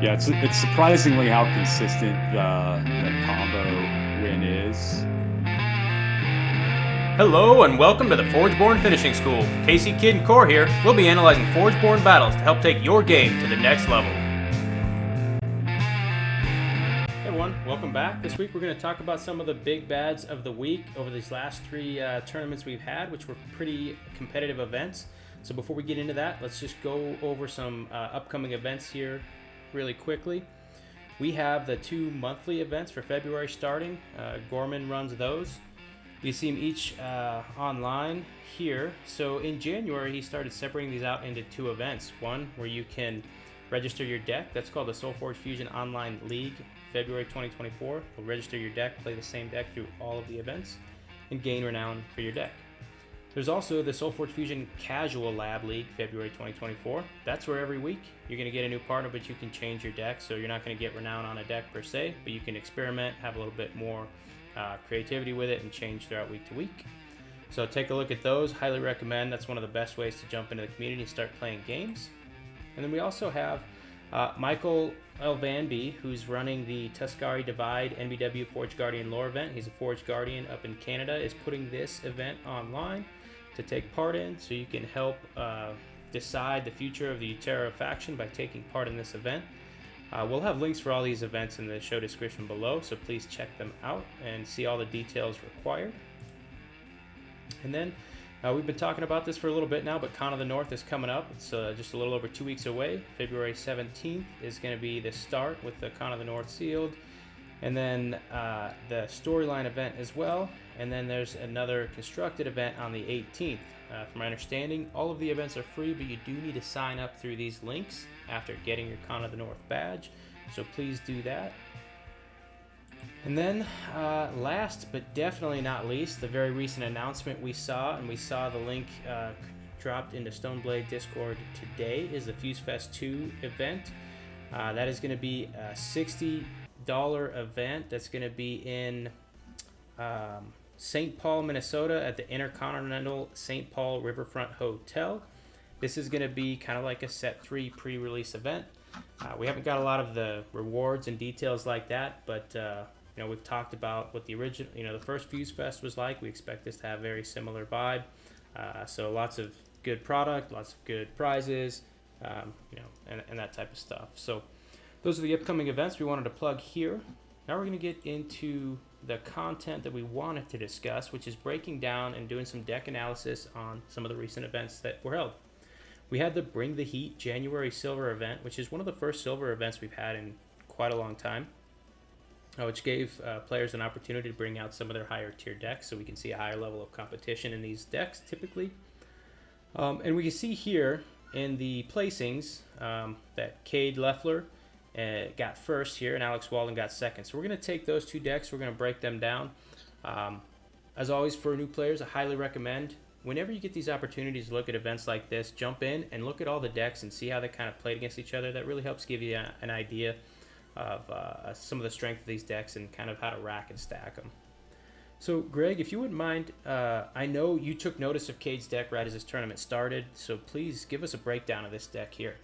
Yeah, it's surprisingly how consistent the combo win is. Hello and welcome to the Forgeborn Finishing School. Casey, Kid, and Core here. We'll be analyzing Forgeborn battles to help take your game to the next level. Hey everyone, welcome back. This week we're going to talk about some of the big bads of the week over these last three tournaments we've had, which were pretty competitive events. So before we get into that, let's just go over some upcoming events here really quickly. We have the two monthly events for February starting. Gorman runs those. You see them each online here. So in January, he started separating these out into two events. One where you can register your deck. That's called the Solforge Fusion Online League, February 2024. You'll register your deck, play the same deck through all of the events, and gain renown for your deck. There's also the Solforge Fusion Casual Lab League, February 2024. That's where every week you're going to get a new partner, but you can change your deck. So you're not going to get renown on a deck per se, but you can experiment, have a little bit more creativity with it, and change throughout week to week. So take a look at those. Highly recommend. That's one of the best ways to jump into the community and start playing games. And then we also have Michael Mlvanbie, who's running the Tuscari Divide NBW Forge Guardian lore event. He's a Forge Guardian up in Canada, is putting this event online to take part in, so you can help decide the future of the Uterra faction by taking part in this event. We'll have links for all these events in the show description below, so please check them out and see all the details required. And then we've been talking about this for a little bit now, but Con of the North is coming up. It's just a little over 2 weeks away. February 17th is going to be the start with the Con of the North sealed. And then the storyline event as well. And then there's another constructed event on the 18th. From my understanding, all of the events are free, but you do need to sign up through these links after getting your Con of the North badge. So please do that. And then last but definitely not least, the very recent announcement we saw, and we saw the link dropped into Stoneblade Discord today, is the FuseFest 2 event. That is going to be a $60 event that's going to be in St. Paul, Minnesota at the Intercontinental St. Paul Riverfront Hotel. This is going to be kind of like a Set 3 pre-release event. We haven't got a lot of the rewards and details like that, but we've talked about what the original, the first FuseFest was like. We expect this to have a very similar vibe. So lots of good product, lots of good prizes, and that type of stuff. So those are the upcoming events we wanted to plug here. Now we're going to get into the content that we wanted to discuss, which is breaking down and doing some deck analysis on some of the recent events that were held. We had the Bring the Heat January Silver event, which is one of the first silver events we've had in quite a long time, which gave players an opportunity to bring out some of their higher tier decks so we can see a higher level of competition in these decks typically. And we can see here in the placings that Cade Leffler got first here, and Alex Walden got second. So we're going to take those two decks, we're going to break them down. As always, for new players, I highly recommend, whenever you get these opportunities to look at events like this, jump in and look at all the decks and see how they kind of played against each other. That really helps give you an idea of some of the strength of these decks and kind of how to rack and stack them. So, Greg, if you wouldn't mind, I know you took notice of Cade's deck right as this tournament started, so please give us a breakdown of this deck here.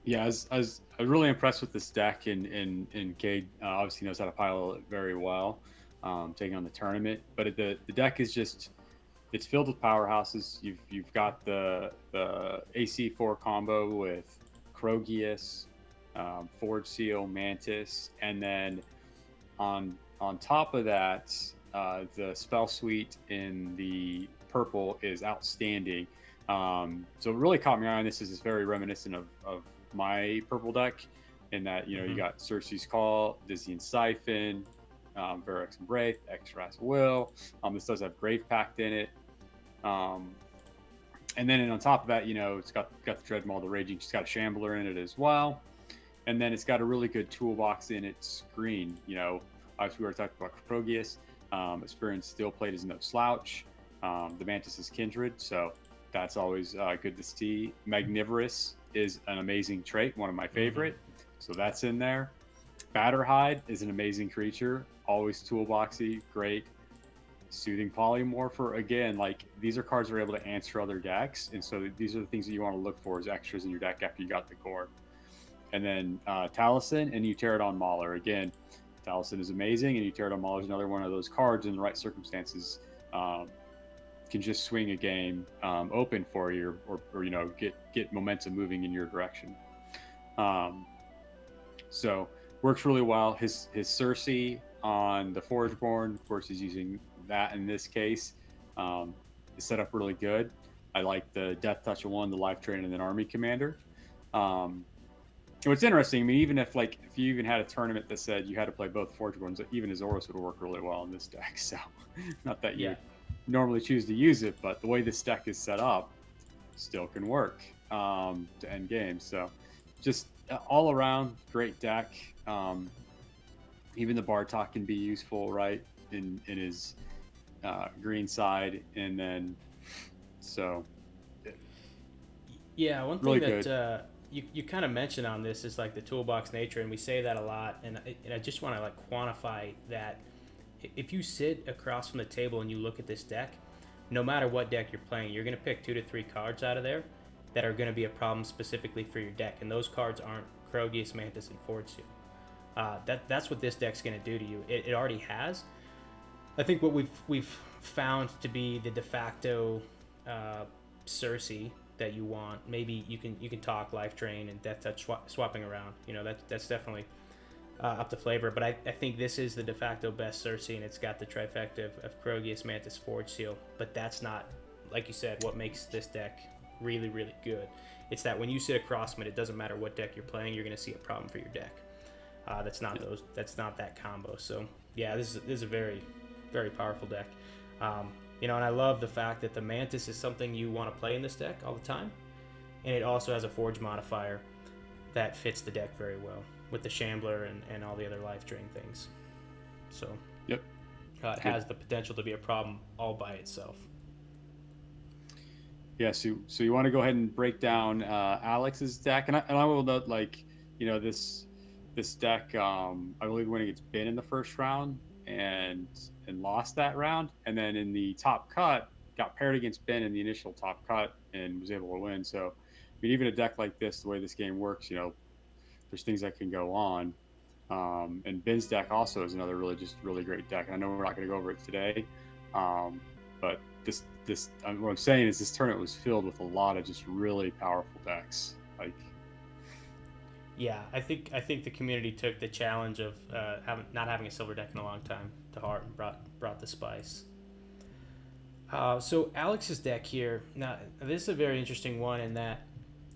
Yeah, I was really impressed with this deck, and Cade obviously knows how to pilot it very well, taking on the tournament. But the deck is just, it's filled with powerhouses. You've got the AC4 combo with Krogius, Forge Seal, Mantis, and then on top of that, the spell suite in the purple is outstanding. So it really caught my eye on this. Is very reminiscent of my purple deck, in that you got Circe's Call, Dysian Siphon, Verex and Wraith, X-Ras Will. This does have Grave Pact in it. And then on top of that, it's got the Dreadmaw, the Raging. It's got a Shambler in it as well. And then it's got a really good toolbox in its screen. Obviously we already talked about Krogius. Experienced Steelplate is no slouch. The Mantis is Kindred, so that's always good to see. Magnivorous is an amazing trait, one of my favorite. So that's in there. Batterhide is an amazing creature, always toolboxy, great. Soothing Polymorpher, again, like these are cards that are able to answer other decks, and so these are the things that you want to look for as extras in your deck after you got the core. and then Taliesin and Uterra Mauler. Again, Taliesin is amazing, and Uterra Mauler is another one of those cards in the right circumstances. Can just swing a game open for you, or get momentum moving in your direction. So works really well. His Cersei on the Forgeborn, of course, he's using that in this case. Is set up really good. I like the Death Touch of one, the Life Train, and then Army Commander. What's interesting, I mean, even if you even had a tournament that said you had to play both Forgeborns, even Azoros would work really well in this deck. So, not that you would normally choose to use it, but the way this deck is set up, still can work to end games. So, just all around great deck. Even the Bartok can be useful, right, in his green side, and then one really thing that you kind of mentioned on this is like the toolbox nature, and we say that a lot, and I just want to like quantify that. If you sit across from the table and you look at this deck, no matter what deck you're playing, you're going to pick 2 to 3 cards out of there that are going to be a problem specifically for your deck, and those cards aren't Krogius, Mantis, and Forge Seal. That's what this deck's going to do to you. It already has. I think what we've found to be the de facto Cersei that you want. Maybe you can talk Life Drain and Death Touch swapping around. That's definitely up to flavor. But I think this is the de facto best Cersei, and it's got the trifecta of Krogius, Mantis, Forge Seal. But that's not, like you said, what makes this deck really, really good. It's that when you sit across from it, it doesn't matter what deck you're playing, you're going to see a problem for your deck. That's not that combo. So yeah, this is a very, very powerful deck. And I love the fact that the Mantis is something you want to play in this deck all the time, and it also has a Forge modifier that fits the deck very well with the Shambler and all the other life drain things. So yep, it has the potential to be a problem all by itself. Yeah, so you want to go ahead and break down Alex's deck, and I will note, this deck, I believe when it gets been in the first round and lost that round, and then in the top cut got paired against Ben in the initial top cut and was able to win. So, I mean, even a deck like this, the way this game works, there's things that can go on. And Ben's deck also is another really great deck. I know we're not going to go over it today, but what I'm saying is this tournament was filled with a lot of just really powerful decks. Yeah, I think the community took the challenge of not having a silver deck in a long time to heart and brought the spice. So Alex's deck here, now this is a very interesting one in that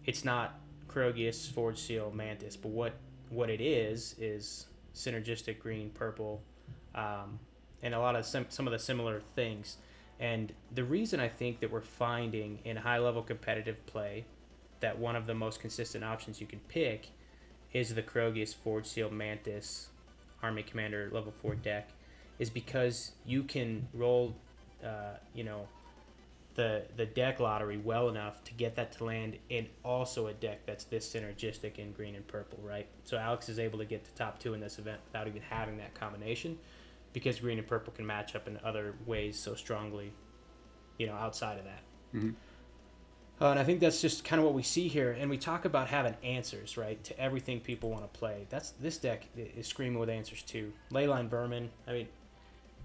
it's not Krogius, Forge Seal, Mantis, but what it is synergistic green, purple, and a lot of some of the similar things. And the reason I think that we're finding in high level competitive play that one of the most consistent options you can pick is the Krogius, Forge Seal, Mantis, Army Commander level 4 deck is because you can roll, the deck lottery well enough to get that to land in also a deck that's this synergistic in green and purple, right? So Alex is able to get to top 2 in this event without even having that combination because green and purple can match up in other ways so strongly, outside of that. Mm-hmm. And I think that's just kind of what we see here. And we talk about having answers, right, to everything people want to play. This deck is screaming with answers too. Leyline Vermin. I mean,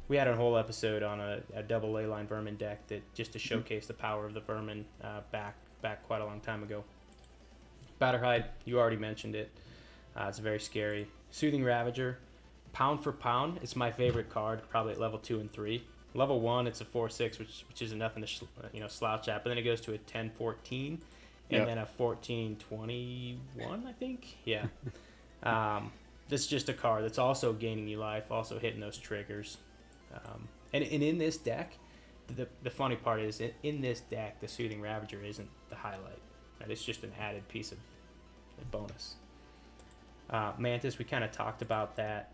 we had a whole episode on a double Leyline Vermin deck that just to showcase the power of the Vermin back quite a long time ago. Batterhide, you already mentioned it. It's very scary. Soothing Ravager. Pound for pound, it's my favorite card, probably at level 2 and 3. Level 1, it's a 4/6, which isn't nothing to slouch at. But then it goes to a 10/14, and then a 14/21, I think. Yeah. That's just a card that's also gaining you life, also hitting those triggers. And in this deck, the funny part is in this deck, the Soothing Ravager isn't the highlight. Right? It's just an added piece of bonus. Mantis, we kind of talked about that.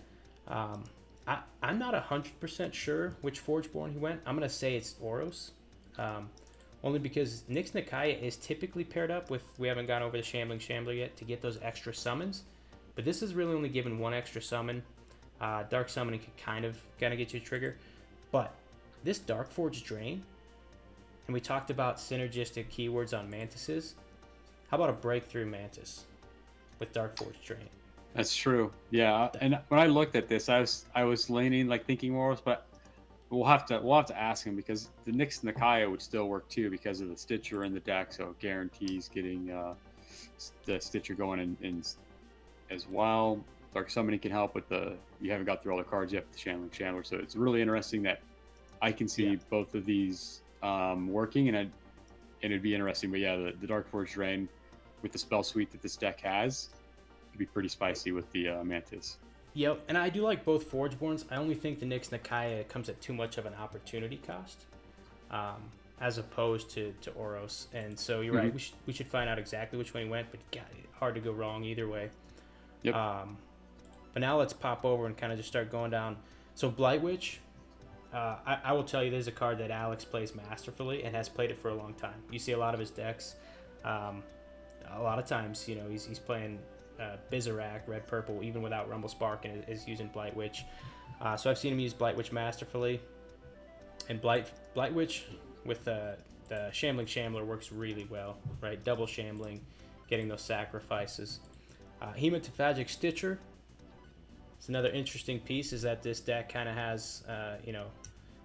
I'm not 100% sure which Forgeborn he went. I'm going to say it's Oros. Only because Nyx Nikaya is typically paired up with, we haven't gone over the Shambler yet, to get those extra summons. But this is really only given one extra summon. Dark Summoning can kind of get you a trigger. But this Dark Forge Drain, and we talked about synergistic keywords on Mantises. How about a Breakthrough Mantis? with Dark Forge Drain. That's true. Yeah, and when I looked at this, I was leaning like thinking more, but we'll have to ask him because the Nyx Nikaya would still work too because of the Stitcher in the deck, so it guarantees getting the Stitcher going in as well. Dark Summoning can help with the you haven't got through all the cards yet with the Shambling Shambler, so it's really interesting that I can see both of these working, and it'd be interesting. But yeah, the Dark Forge Drain with the spell suite that this deck has could be pretty spicy with the Mantis. Yep, and I do like both Forgeborns. I only think the Nyx Nikaya comes at too much of an opportunity cost, as opposed to Oros. And so you're right. We should find out exactly which way he went, but God, hard to go wrong either way. Yep. But now let's pop over and kind of just start going down. So Blight Witch, I will tell you, there's a card that Alex plays masterfully and has played it for a long time. You see a lot of his decks. A lot of times, he's playing Bizarak, red purple, even without Rumble Spark, and is using Blight Witch. So I've seen him use Blight Witch masterfully, and Blight Witch with the Shambling Shambler works really well, right? Double Shambling, getting those sacrifices. Hematophagic Stitcher. It's another interesting piece is that this deck kind of has, the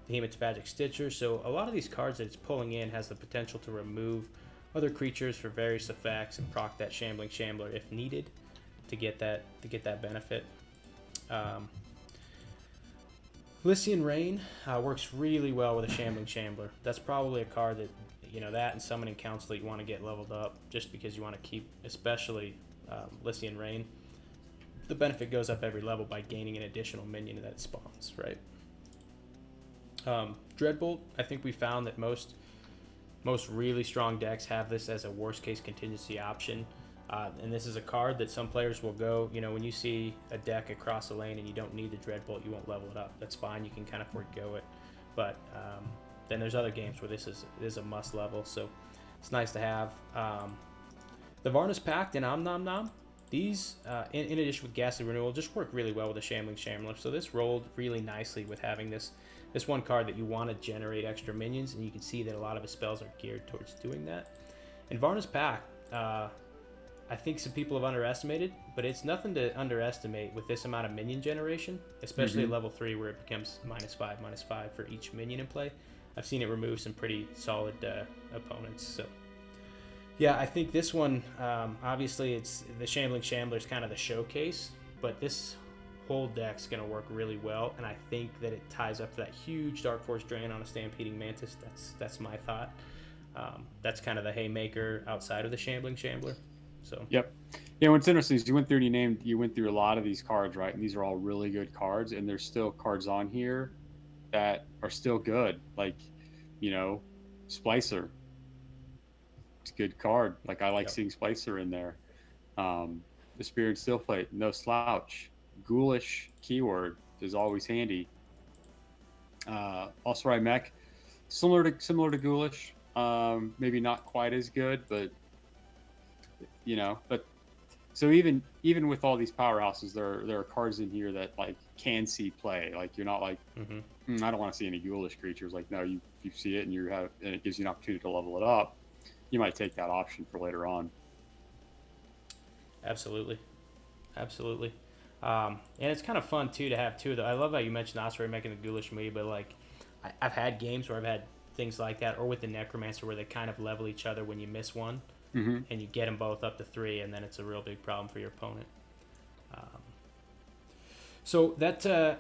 Hematophagic Stitcher. So a lot of these cards that it's pulling in has the potential to remove other creatures for various effects and proc that Shambling Shambler if needed to get that benefit. Lycian Rain works really well with a Shambling Shambler. That's probably a card that, that and Summoning Council you want to get leveled up just because you want to keep, especially Lycian Rain. The benefit goes up every level by gaining an additional minion that it spawns, right? Dreadbolt, I think we found that most really strong decks have this as a worst case contingency option. And this is a card that some players will go, when you see a deck across the lane and you don't need the Dreadbolt, you won't level it up. That's fine. You can kind of forego it. But then there's other games where this is a must level. So it's nice to have. The Varna's Pact and Om Nom Nom, these, in addition with Ghastly Renewal, just work really well with the Shambling Shambler. So this rolled really nicely with having this one card that you want to generate extra minions, and you can see that a lot of his spells are geared towards doing that. And Varna's Pact, I think some people have underestimated, but it's nothing to underestimate with this amount of minion generation, especially at level 3 where it becomes -5/-5 for each minion in play. I've seen it remove some pretty solid opponents. So yeah, I think this one, obviously it's the Shambling Shambler is kind of the showcase, but this whole deck's going to work really well, and I think that it ties up to that huge Dark Force Drain on a Stampeding Mantis. That's my thought. That's kind of the haymaker outside of the Shambling Shambler. So yep. Yeah, what's interesting is you went through a lot of these cards, right? And these are all really good cards, and there's still cards on here that are still good. Like, Splicer. It's a good card. Like, I like seeing Splicer in there. The Spirit Stillplate, no slouch. Ghoulish keyword is always handy. Also, right, mech, similar to Ghoulish. Maybe not quite as good, but but so even with all these powerhouses, there are cards in here that like can see play. Like, you're not like, I don't want to see any Ghoulish creatures. Like, no, you see it and and it gives you an opportunity to level it up. You might take that option for later on. Absolutely. And it's kind of fun too to have two of the. I love how you mentioned Osprey making the Ghoulish me, but like I've had games where I've had things like that, or with the Necromancer where they kind of level each other when you miss one. And you get them both up to 3, and then it's a real big problem for your opponent. So that's the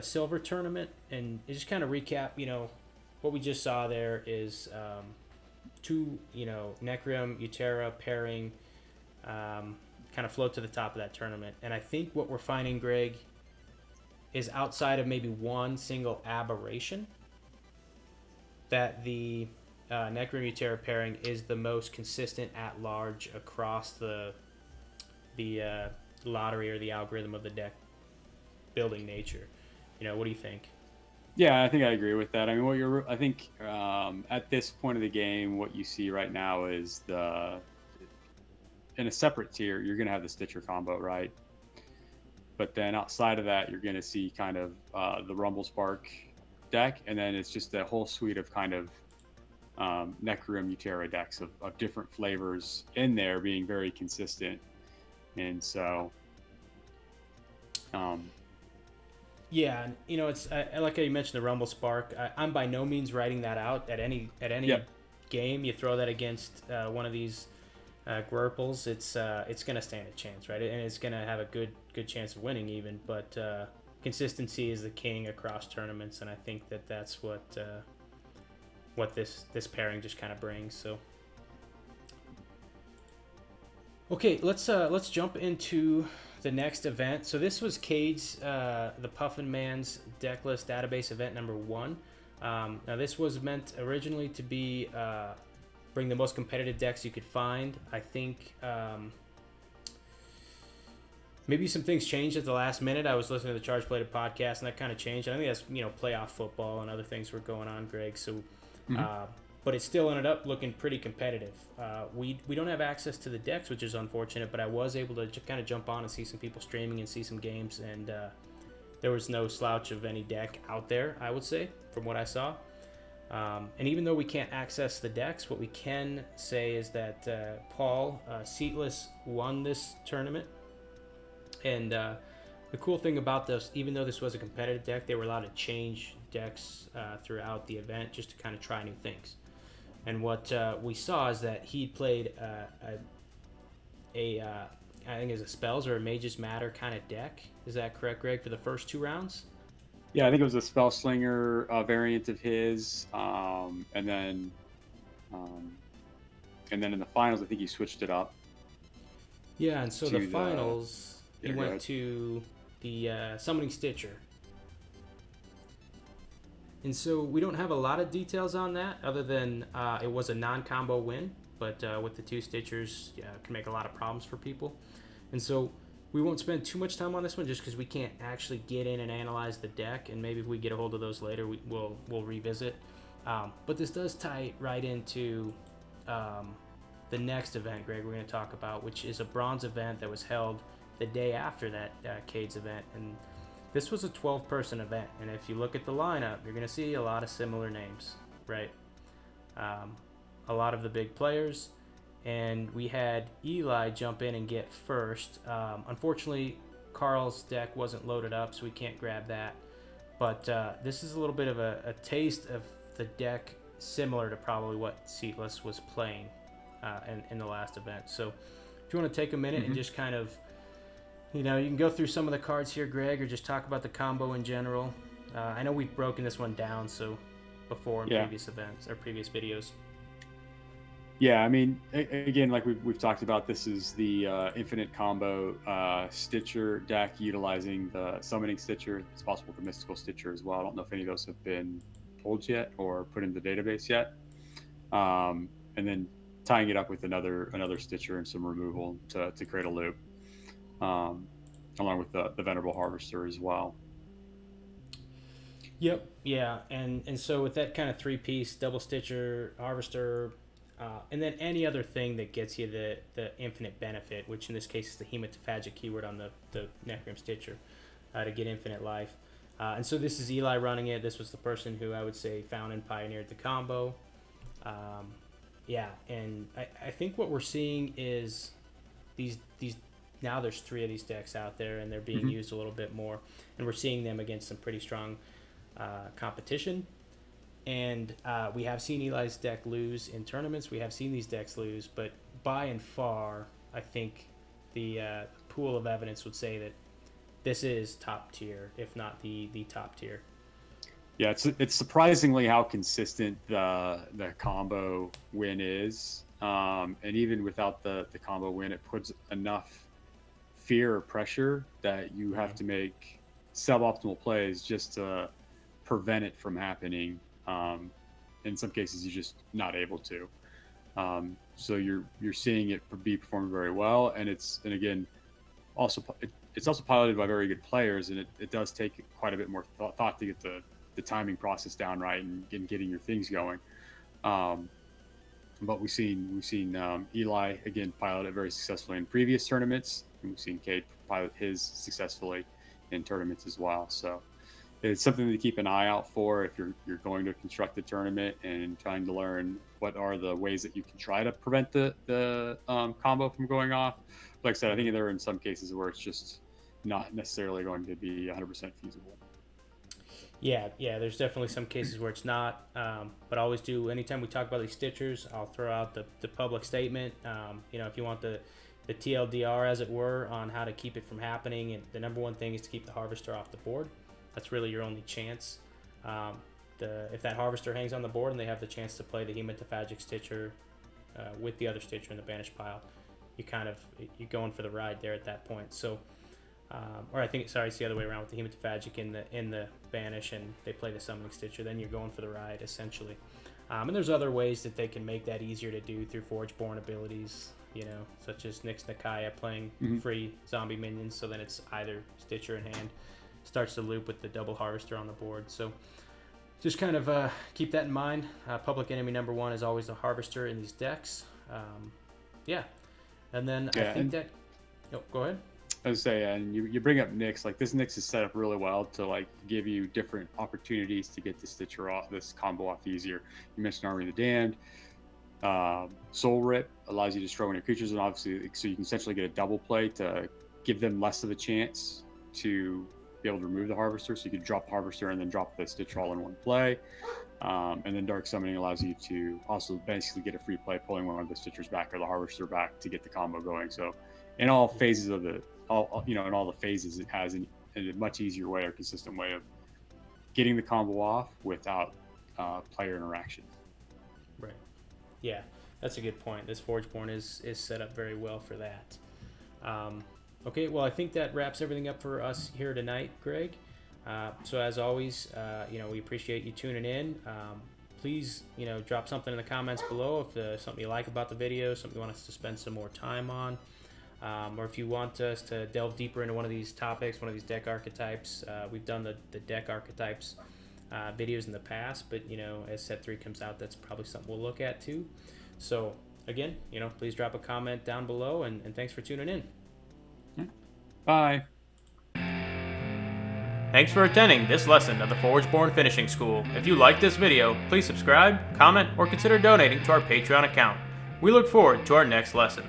silver tournament, and just kind of recap. What we just saw there is 2 Necrim Uterra pairing kind of float to the top of that tournament, and I think what we're finding, Greg, is outside of maybe one single aberration that the Necrim Uterra pairing is the most consistent at large across the lottery or the algorithm of the deck building nature. What do you think? Yeah, I think I agree with that. I mean, I think at this point of the game, what you see right now is in a separate tier, you're going to have the Stitcher combo, right? But then outside of that, you're going to see kind of the Rumble Spark deck, and then it's just a whole suite of kind of Necrum Uterra decks of different flavors in there being very consistent. And so, um, Yeah, and it's I like how you mentioned the Rumble Spark. I'm by no means writing that out at any yep. game. You throw that against one of these Gwurples, it's gonna stand a chance, right? And it's gonna have a good chance of winning even. But consistency is the king across tournaments, and I think that's what this pairing just kind of brings. So okay, let's jump into the next event. So this was Cade's the Puffin Man's Decklist Database event number 1. Now this was meant originally to be bring the most competitive decks you could find. I think maybe some things changed at the last minute. I was listening to the Charge Bladed podcast, and that kind of changed. I think that's playoff football and other things were going on, Greg. So, Mm-hmm. but it still ended up looking pretty competitive. We don't have access to the decks, which is unfortunate. But I was able to kind of jump on and see some people streaming and see some games, and there was no slouch of any deck out there. I would say from what I saw. And even though we can't access the decks, what we can say is that Paul Seatless won this tournament. And the cool thing about this, even though this was a competitive deck, they were allowed to change decks throughout the event just to kind of try new things. And what we saw is that he played I think it's a spells or a mages matter kind of deck. Is that correct, Greg? For the first 2 rounds? Yeah, I think it was a spell slinger variant of his, um, and then in the finals, I think he switched it up Yeah, and so the to the. finals, he Yeah, go went ahead. to the Summoning Stitcher. And so we don't have a lot of details on that other than it was a non-combo win, but with the 2 Stitchers, it can make a lot of problems for people. And so we won't spend too much time on this one just because we can't actually get in and analyze the deck, and maybe if we get a hold of those later, we'll revisit. But this does tie right into the next event, Greg, we're going to talk about, which is a bronze event that was held the day after that Cade's event. And this was a 12-person event. And if you look at the lineup, you're going to see a lot of similar names, right? A lot of the big players. And we had Eli jump in and get first. Unfortunately, Carl's deck wasn't loaded up, so we can't grab that. But this is a little bit of a taste of the deck similar to probably what Seatless was playing in the last event. So if you want to take a minute and Mm-hmm. just kind of, you can go through some of the cards here, Greg, or just talk about the combo in general. I know we've broken this one down before in Yeah. previous events or previous videos. Yeah, I mean, again, like we've talked about, this is the infinite combo Stitcher deck utilizing the summoning Stitcher. It's possible the mystical Stitcher as well. I don't know if any of those have been pulled yet or put in the database yet. And then tying it up with another Stitcher and some removal to create a loop, um, along with the Venerable Harvester as well. Yep. Yeah, and so with that kind of 3-piece double stitcher harvester, and then any other thing that gets you the infinite benefit, which in this case is the hematophagic keyword on the Necrum Stitcher, to get infinite life. And so this is Eli running it. This was the person who I would say found and pioneered the combo. Um, yeah, and I think what we're seeing is these now there's 3 of these decks out there, and they're being Mm-hmm. used a little bit more, and we're seeing them against some pretty strong competition. And we have seen Eli's deck lose in tournaments. We have seen these decks lose, but by and far, I think the pool of evidence would say that this is top tier, if not the top tier. Yeah, it's surprisingly how consistent the combo win is, and even without the combo win, it puts enough fear or pressure that you have to make suboptimal plays just to prevent it from happening. In some cases, you're just not able to. So you're seeing it be performed very well, and again also it's also piloted by very good players, and it does take quite a bit more thought to get the timing process down right and getting your things going. Um, but we've seen Eli again pilot it very successfully in previous tournaments, and we've seen Cade pilot his successfully in tournaments as well. So it's something to keep an eye out for if you're going to construct a tournament and trying to learn what are the ways that you can try to prevent the combo from going off. Like I said, I think there are in some cases where it's just not necessarily going to be 100% feasible. Yeah, there's definitely some cases where it's not, but I always do, anytime we talk about these stitchers, I'll throw out the public statement. If you want the TLDR, as it were, on how to keep it from happening, and the number one thing is to keep the harvester off the board. That's really your only chance. If that harvester hangs on the board and they have the chance to play the hematophagic stitcher with the other stitcher in the banished pile, you're going for the ride there at that point. So, or I think it's the other way around, with the hematophagic in the banish and they play the summoning stitcher, then you're going for the ride essentially. And there's other ways that they can make that easier to do through Forgeborn abilities, such as Nyx Nakia playing free zombie minions, so then it's either stitcher in hand, starts the loop with the double harvester on the board. So just kind of keep that in mind. Public enemy number one is always the harvester in these decks. And then I think that... Oh, go ahead. I was say, and you bring up Nyx. Like, this Nyx is set up really well to like give you different opportunities to get the stitcher off, this combo off easier. You mentioned Army of the Damned. Soul Rip allows you to destroy one of your creatures, and obviously, so you can essentially get a double play to give them less of a chance to be able to remove the harvester. So you could drop the harvester and then drop the stitcher all in one play. And then Dark Summoning allows you to also basically get a free play, pulling one of the stitchers back or the harvester back to get the combo going. So in all phases of in all the phases, it has a much easier way or consistent way of getting the combo off without player interaction. Right. Yeah, that's a good point. This Forgeborn is set up very well for that. Okay, well, I think that wraps everything up for us here tonight, Greg. So as always, we appreciate you tuning in. Please, drop something in the comments below if there's something you like about the video, something you want us to spend some more time on. Or if you want us to delve deeper into one of these topics, one of these deck archetypes. We've done the deck archetypes videos in the past, but as set 3 comes out, that's probably something we'll look at too. So again, please drop a comment down below, and thanks for tuning in. Bye. Thanks for attending this lesson of the Forgeborn Finishing School. If you like this video, please subscribe, comment, or consider donating to our Patreon account. We look forward to our next lesson.